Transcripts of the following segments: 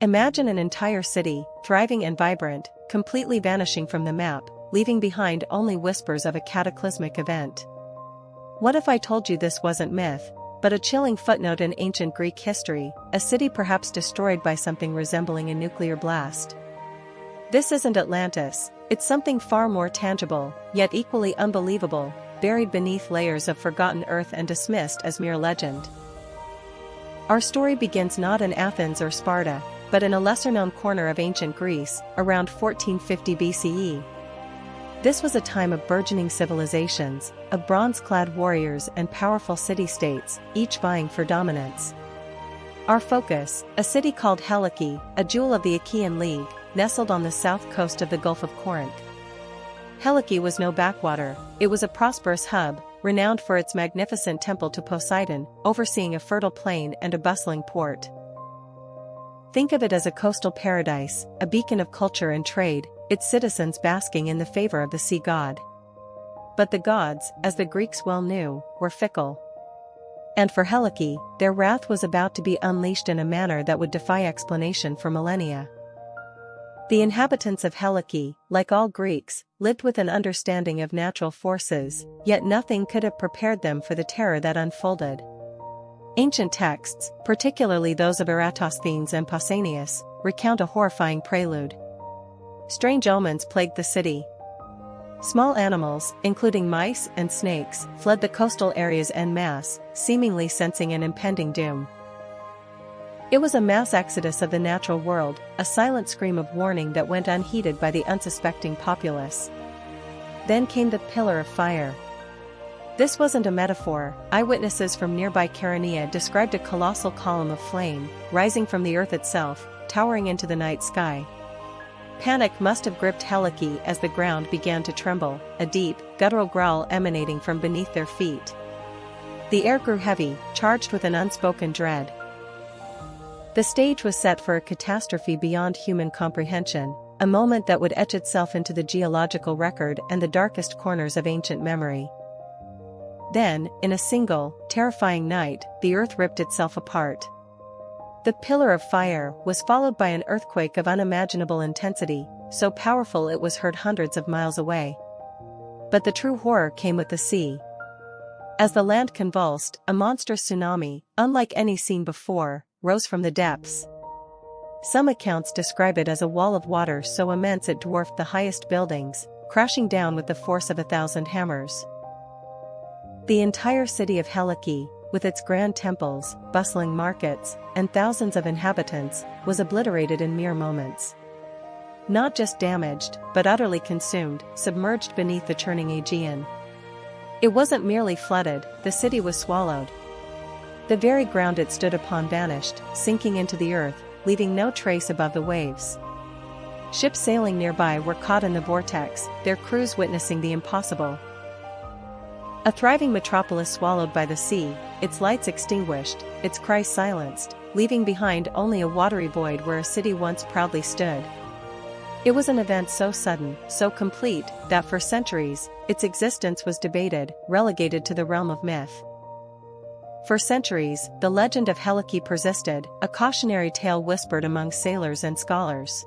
Imagine an entire city, thriving and vibrant, completely vanishing from the map, leaving behind only whispers of a cataclysmic event. What if I told you this wasn't myth, but a chilling footnote in ancient Greek history, a city perhaps destroyed by something resembling a nuclear blast? This isn't Atlantis, it's something far more tangible, yet equally unbelievable, buried beneath layers of forgotten earth and dismissed as mere legend. Our story begins not in Athens or Sparta, but in a lesser-known corner of ancient Greece, around 1450 BCE. This was a time of burgeoning civilizations, of bronze-clad warriors and powerful city-states, each vying for dominance. Our focus, a city called Helike, a jewel of the Achaean League, nestled on the south coast of the Gulf of Corinth. Helike was no backwater, it was a prosperous hub, renowned for its magnificent temple to Poseidon, overseeing a fertile plain and a bustling port. Think of it as a coastal paradise, a beacon of culture and trade, its citizens basking in the favor of the sea god. But the gods, as the Greeks well knew, were fickle. And for Helike, their wrath was about to be unleashed in a manner that would defy explanation for millennia. The inhabitants of Helike, like all Greeks, lived with an understanding of natural forces, yet nothing could have prepared them for the terror that unfolded. Ancient texts, particularly those of Eratosthenes and Pausanias, recount a horrifying prelude. Strange omens plagued the city. Small animals, including mice and snakes, fled the coastal areas en masse, seemingly sensing an impending doom. It was a mass exodus of the natural world, a silent scream of warning that went unheeded by the unsuspecting populace. Then came the pillar of fire. This wasn't a metaphor. Eyewitnesses from nearby Chaeronea described a colossal column of flame, rising from the earth itself, towering into the night sky. Panic must have gripped Helike as the ground began to tremble, a deep, guttural growl emanating from beneath their feet. The air grew heavy, charged with an unspoken dread. The stage was set for a catastrophe beyond human comprehension, a moment that would etch itself into the geological record and the darkest corners of ancient memory. Then, in a single, terrifying night, the earth ripped itself apart. The pillar of fire was followed by an earthquake of unimaginable intensity, so powerful it was heard hundreds of miles away. But the true horror came with the sea. As the land convulsed, a monstrous tsunami, unlike any seen before, rose from the depths. Some accounts describe it as a wall of water so immense it dwarfed the highest buildings, crashing down with the force of 1,000 hammers. The entire city of Helike, with its grand temples, bustling markets, and thousands of inhabitants, was obliterated in mere moments. Not just damaged, but utterly consumed, submerged beneath the churning Aegean. It wasn't merely flooded, the city was swallowed. The very ground it stood upon vanished, sinking into the earth, leaving no trace above the waves. Ships sailing nearby were caught in the vortex, their crews witnessing the impossible. A thriving metropolis swallowed by the sea, its lights extinguished, its cries silenced, leaving behind only a watery void where a city once proudly stood. It was an event so sudden, so complete, that for centuries, its existence was debated, relegated to the realm of myth. For centuries, the legend of Helike persisted, a cautionary tale whispered among sailors and scholars.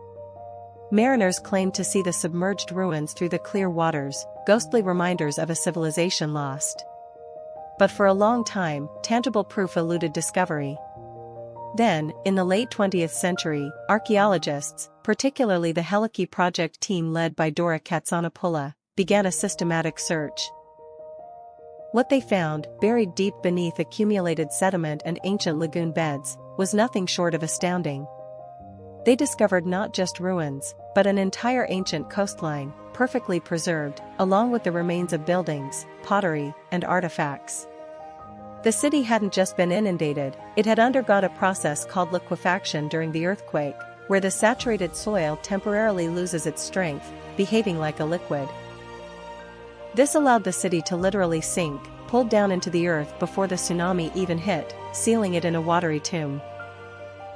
Mariners claimed to see the submerged ruins through the clear waters, ghostly reminders of a civilization lost. But for a long time, tangible proof eluded discovery. Then, in the late 20th century, archaeologists, particularly the Helike project team led by Dora Katsonopoula, began a systematic search. What they found, buried deep beneath accumulated sediment and ancient lagoon beds, was nothing short of astounding. They discovered not just ruins, but an entire ancient coastline, perfectly preserved, along with the remains of buildings, pottery, and artifacts. The city hadn't just been inundated, it had undergone a process called liquefaction during the earthquake, where the saturated soil temporarily loses its strength, behaving like a liquid. This allowed the city to literally sink, pulled down into the earth before the tsunami even hit, sealing it in a watery tomb.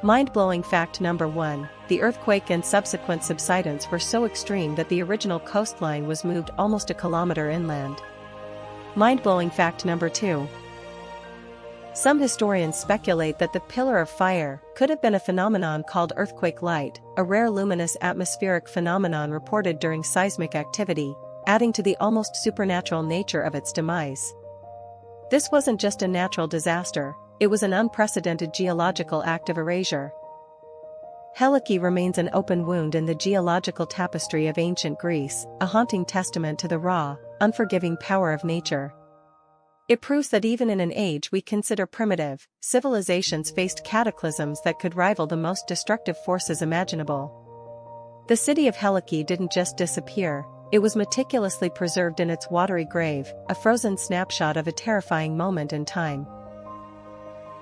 Mind-blowing fact number 1, the earthquake and subsequent subsidence were so extreme that the original coastline was moved almost a kilometer inland. Mind-blowing fact number 2. Some historians speculate that the pillar of fire could have been a phenomenon called earthquake light, a rare luminous atmospheric phenomenon reported during seismic activity, adding to the almost supernatural nature of its demise. This wasn't just a natural disaster, it was an unprecedented geological act of erasure. Helike remains an open wound in the geological tapestry of ancient Greece, a haunting testament to the raw, unforgiving power of nature. It proves that even in an age we consider primitive, civilizations faced cataclysms that could rival the most destructive forces imaginable. The city of Helike didn't just disappear, it was meticulously preserved in its watery grave, a frozen snapshot of a terrifying moment in time.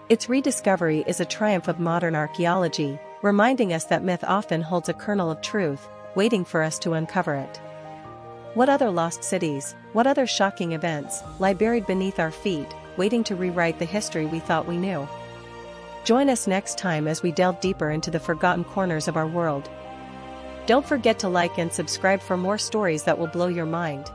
Its rediscovery is a triumph of modern archaeology, reminding us that myth often holds a kernel of truth, waiting for us to uncover it. What other lost cities, what other shocking events, lie buried beneath our feet, waiting to rewrite the history we thought we knew? Join us next time as we delve deeper into the forgotten corners of our world. Don't forget to like and subscribe for more stories that will blow your mind.